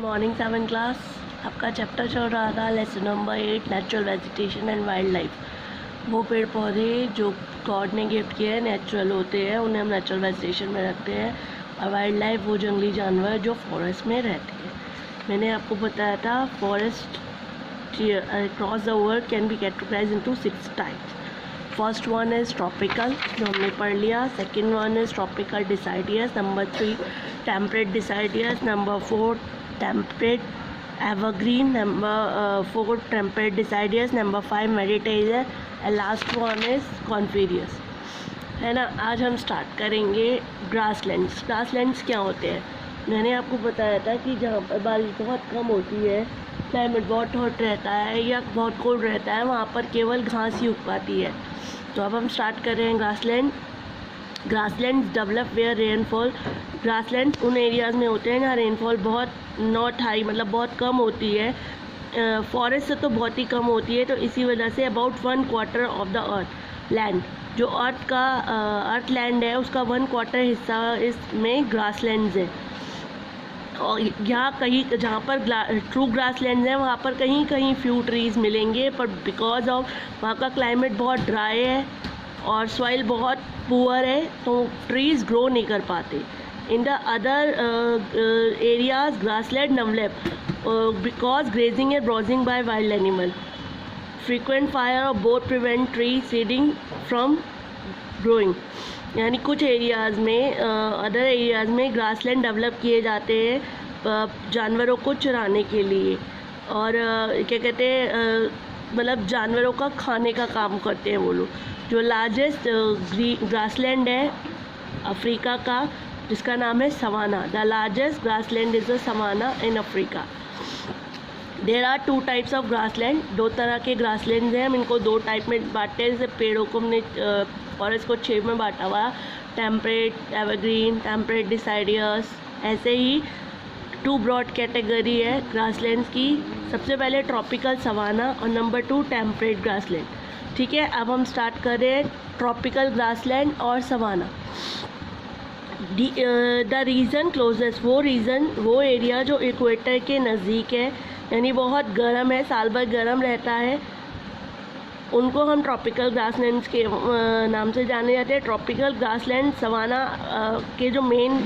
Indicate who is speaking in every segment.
Speaker 1: Morning 7 class आपका chapter चल रहा था lesson number 8 natural vegetation and wild life. वो पेड़ पौधे जो गॉड ने गिफ्ट किए हैं नेचुरल होते हैं, उन्हें हम नेचुरल वेजिटेशन में रखते हैं, और वाइल्ड लाइफ वो जंगली जानवर जो फॉरेस्ट में रहते हैं। मैंने आपको बताया था forest across the world can be categorized into 6 types. First one is tropical, जो हमने पढ़ लिया. Second one is tropical deciduous. Number 3 temperate deciduous. Number 4 temperate evergreen. Number 4 temperate deciduous. Number 5 mediterranean. And last one is coniferous. है ना. आज हम start करेंगे grasslands. Grasslands क्या होते हैं? मैंने आपको बताया था कि जहाँ पर बारिश बहुत कम होती है, क्लाइमेट बहुत हॉट रहता है या बहुत कोल्ड रहता है, वहाँ पर केवल घास ही उग पाती है. तो अब हम स्टार्ट कर रहे हैं grassland. Grassland develop where rainfall. Grassland उन एरियाज़ में होते हैं जहाँ रेनफॉल बहुत नॉट हाई मतलब बहुत कम होती है. फॉरेस्ट से तो बहुत ही कम होती है, तो इसी वजह say about 1/4 of the earth land, जो अर्थ लैंड है उसका 1/4 हिस्सा इसमें ग्रासलैंड्स है. और यहाँ कहीं जहाँ पर ट्रू ग्रासलैंड है वहाँ पर कहीं कहीं फ्यू ट्रीज़ मिलेंगे, पर बिकॉज ऑफ वहाँ का क्लाइमेट बहुत ड्राई है और सॉइल बहुत पुअर है, तो ट्रीज़ ग्रो नहीं कर पाते. In the other areas grassland develop because grazing and browsing by wild animal. Frequent fire और both prevent tree seeding from growing. यानी कुछ एरियाज़ में अदर एरियाज़ में ग्रासलैंड डेवलप किए जाते हैं जानवरों को चराने के लिए, और क्या कहते हैं मतलब जानवरों का खाने का काम करते हैं वो लोग. जो लार्जेस्ट ग्रासलैंड है अफ्रीका का, जिसका नाम है savanna. The largest grassland is the savanna in Africa. There are 2 types of grassland. 2 तरह के ग्रासलैंड हैं. हम इनको 2 टाइप में बांटते हैं. जैसे पेड़ों को हमने फॉरेस्ट को 6 में बांटा हुआ, टेम्परेट, एवरग्रीन, टेम्परेट, डिसाइडियस. ऐसे ही 2 ब्रॉड कैटेगरी है ग्रासलैंड्स की. सबसे पहले ट्रॉपिकल सवाना और नंबर 2 टेम्परेट ग्रासलैंड. ठीक है, अब हम स्टार्ट करें ट्रॉपिकल ग्रासलैंड और सवाना. द रीजन क्लोजेस्ट, वो एरिया जो इक्वेटर के नज़दीक है, यानी बहुत गर्म है, साल भर गर्म रहता है, उनको हम ट्रॉपिकल ग्रासलैंड्स के नाम से जाने जाते हैं. ट्रॉपिकल ग्रासलैंड सवाना के जो मेन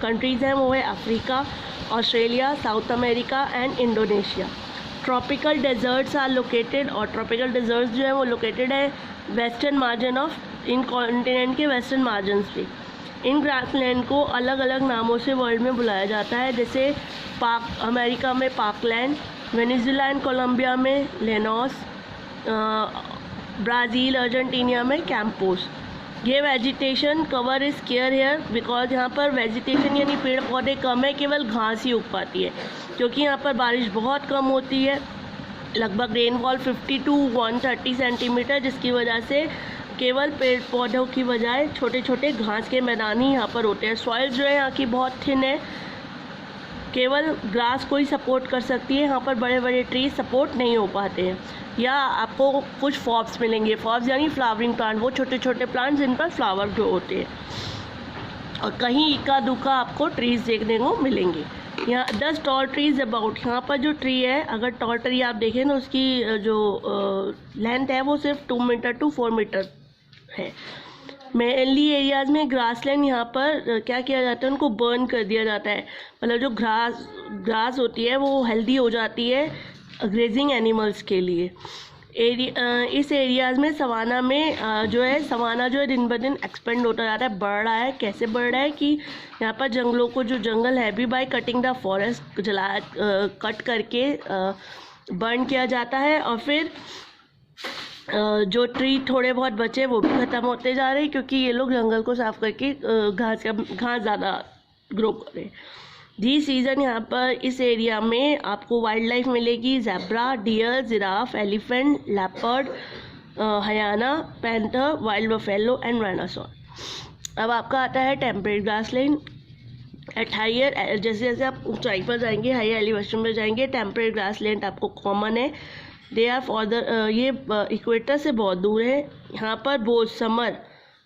Speaker 1: कंट्रीज़ हैं वो है Africa, Australia, South America and Indonesia. Tropical deserts are located, और ट्रॉपिकल डेजर्ट्स जो है वो लोकेटेड है वेस्टर्न मार्जिन ऑफ इन कॉन्टिनेंट के वेस्टर्न मार्जिन्स पे. इन ग्रासलैंड को अलग अलग नामों से वर्ल्ड में बुलाया जाता है, जैसे अमेरिका में पार्कलैंड, वेनेजुला एंड कोलंबिया में लेनोस, ब्राज़ील अर्जेंटीना में कैंपोस. ये vegetation cover is scarce here because यहाँ पर वेजिटेशन यानी पेड़ पौधे कम है, केवल घास ही उग पाती है, क्योंकि यहाँ पर बारिश बहुत कम होती है, लगभग रेनफॉल 50 to 130 सेंटीमीटर, जिसकी वजह से केवल पेड़ पौधों की बजाय छोटे छोटे घास के मैदान ही यहाँ पर होते हैं. सॉइल जो है यहाँ की बहुत थिन है, केवल ग्रास को ही सपोर्ट कर सकती है. यहाँ पर बड़े बड़े ट्री सपोर्ट नहीं हो पाते हैं. या आपको कुछ फॉब्स मिलेंगे. फॉब्स यानी फ्लावरिंग प्लांट, वो छोटे छोटे प्लांट्स जिन पर फ्लावर ग्रो होते हैं. और कहीं इक्का दुक्का आपको ट्रीज़ देखने को मिलेंगे. यहाँ 10 टॉल ट्रीज़ अबाउट. यहाँ पर जो ट्री है, अगर टॉल ट्री आप देखें तो उसकी जो लेंथ है वो सिर्फ 2 मीटर to 4 मीटर है. मेनली एरियाज़ में ग्रासलैंड यहाँ पर क्या किया जाता है, उनको बर्न कर दिया जाता है. मतलब जो ग्रास होती है वो हेल्दी हो जाती है ग्रेजिंग एनिमल्स के लिए. इस एरियाज़ में सवाना में जो है दिन ब दिन एक्सपेंड होता जाता है, बढ़ रहा है. कैसे बढ़ रहा है कि यहाँ पर जंगलों को, जो जंगल है भी, by cutting the forest cut करके बर्न किया जाता है, और फिर जो ट्री थोड़े बहुत बचे वो भी ख़त्म होते जा रहे हैं, क्योंकि ये लोग जंगल को साफ़ करके घास ज़्यादा ग्रो करें. जी सीज़न यहाँ पर इस एरिया में आपको वाइल्ड लाइफ मिलेगी. Zebra, deer, giraffe, elephant, leopard, hyena, panther, wild buffalo and rhinoceros. अब आपका आता है टेम्परेट ग्रासलैंड. एट हायर, जैसे जैसे आप ऊंचाई पर जाएंगे, हायर एलिवेशन पर जाएंगे, टेम्परेट ग्रासलैंड आपको कॉमन है. दे आर फॉर ये इक्वेटर से बहुत दूर है. यहाँ पर बहुत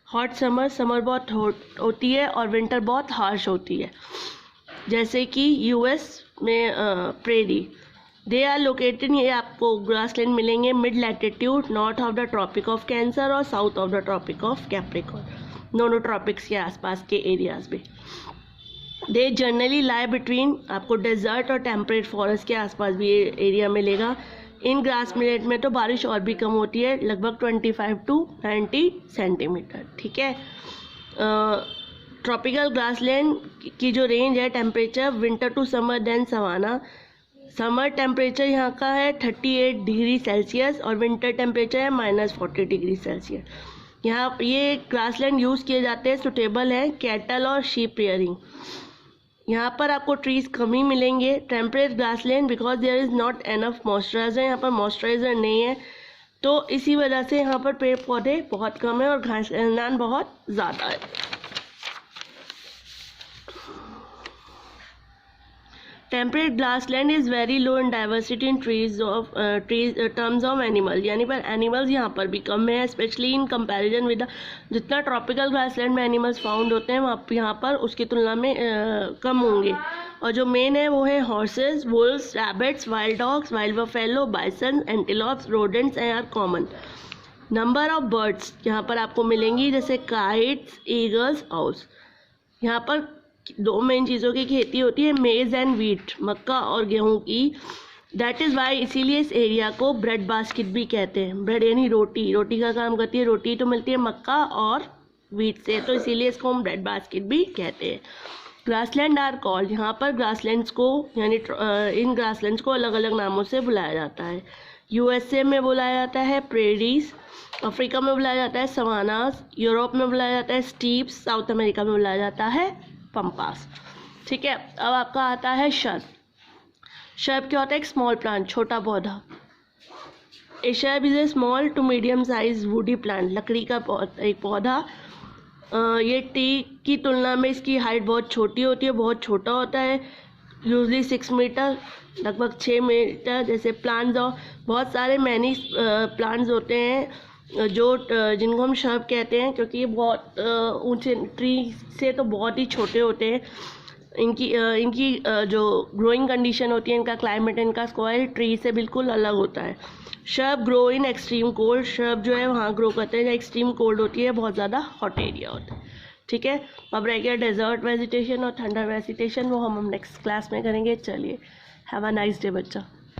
Speaker 1: हॉट समर बहुत हॉट होती है और विंटर बहुत हार्श होती है. जैसे कि यूएस में प्रेरी। दे आर लोकेटेड, ये आपको ग्रासलैंड मिलेंगे mid latitude, north of the tropic of Cancer और south of the tropic of Capricorn, दोनों ट्रॉपिक्स के आसपास के एरियाज में। दे जनरली लाई बिटवीन, आपको डेजर्ट और टेम्परेट फॉरेस्ट के आसपास भी ये एरिया मिलेगा। इन ग्रास मिलेट में तो बारिश और भी कम होती है, लगभग 25 to 90 सेंटीमीटर। ठीक है। ट्रॉपिकल ग्रासलैंड की जो रेंज है temperature winter to summer then savanna, summer temperature यहाँ का है 38 डिग्री सेल्सियस और विंटर टेम्परेचर है -40 डिग्री सेल्सियस। यहाँ ये ग्रासलैंड यूज़ किए जाते हैं, सुटेबल है कैटल और शीप रियरिंग। यहाँ पर आपको ट्रीज कम ही मिलेंगे। Temperate grassland because there is not enough moisturiser, यहाँ पर मॉइस्चराइजर नहीं है, तो इसी वजह से यहाँ पर पेड़ पौधे बहुत कम है और घास मैदान बहुत ज़्यादा है। Temperate grassland is very low in diversity in trees terms of animal, यानी पर एनिमल्स यहाँ पर भी कम है, स्पेशली इन कंपैरिजन विद जितना ट्रॉपिकल ग्रासलैंड में एनिमल्स फाउंड होते हैं वहाँ यहाँ पर उसकी तुलना में कम होंगे। और जो मेन है वो है horses, wolves, rabbits, wild dogs, wild buffalo, bison, antelopes, rodents are common. Number of birds यहाँ पर आपको मिलेंगी जैसे काइट्स, ईगल्स, आउल्स। यहाँ पर दो मेन चीज़ों की खेती होती है, मेज एंड वीट, मक्का और गेहूं की। दैट इज़ वाई इसीलिए इस एरिया को ब्रेड बास्केट भी कहते हैं। ब्रेड यानी रोटी, रोटी का काम करती है, रोटी तो मिलती है मक्का और वीट से, तो इसीलिए इसको हम ब्रेड बास्केट भी कहते हैं। ग्रासलैंड आर कॉल्ड, यहाँ पर ग्रासलैंड्स को यानी इन ग्रासलैंड्स को अलग अलग नामों से बुलाया जाता है। यूएसए में बुलाया जाता है प्रेरीज, अफ्रीका में बुलाया जाता है सवानास, यूरोप में बुलाया जाता है स्टीप्स, साउथ अमेरिका में बुलाया जाता है पंपास। ठीक है। अब आपका आता है शर्ब। शर्ब क्या होता है? एक स्मॉल प्लांट, छोटा पौधा। A shrub is a small to medium size woody plant, लकड़ी का एक पौधा। ये टी की तुलना में इसकी हाइट बहुत छोटी होती है, बहुत छोटा होता है, यूजली 6 मीटर, लगभग 6 मीटर। जैसे प्लांट्स और बहुत सारे मैनी प्लांट्स होते हैं जो जिनको हम शर्ब कहते हैं, क्योंकि ये बहुत ऊंचे ट्री से तो बहुत ही छोटे होते हैं। इनकी जो ग्रोइंग कंडीशन होती है, इनका क्लाइमेट, इनका सॉइल ट्री से बिल्कुल अलग होता है। Shrub grow in extreme cold, shrub जो है वहाँ ग्रो करते हैं जहाँ एक्सट्रीम कोल्ड होती है, बहुत ज़्यादा हॉट एरिया होता है। ठीक है। अब रह गया डेजर्ट वेजिटेशन और थंडर वेजिटेशन, वो हम नेक्स्ट क्लास में करेंगे। चलिए, हैव अ नाइस डे बच्चा।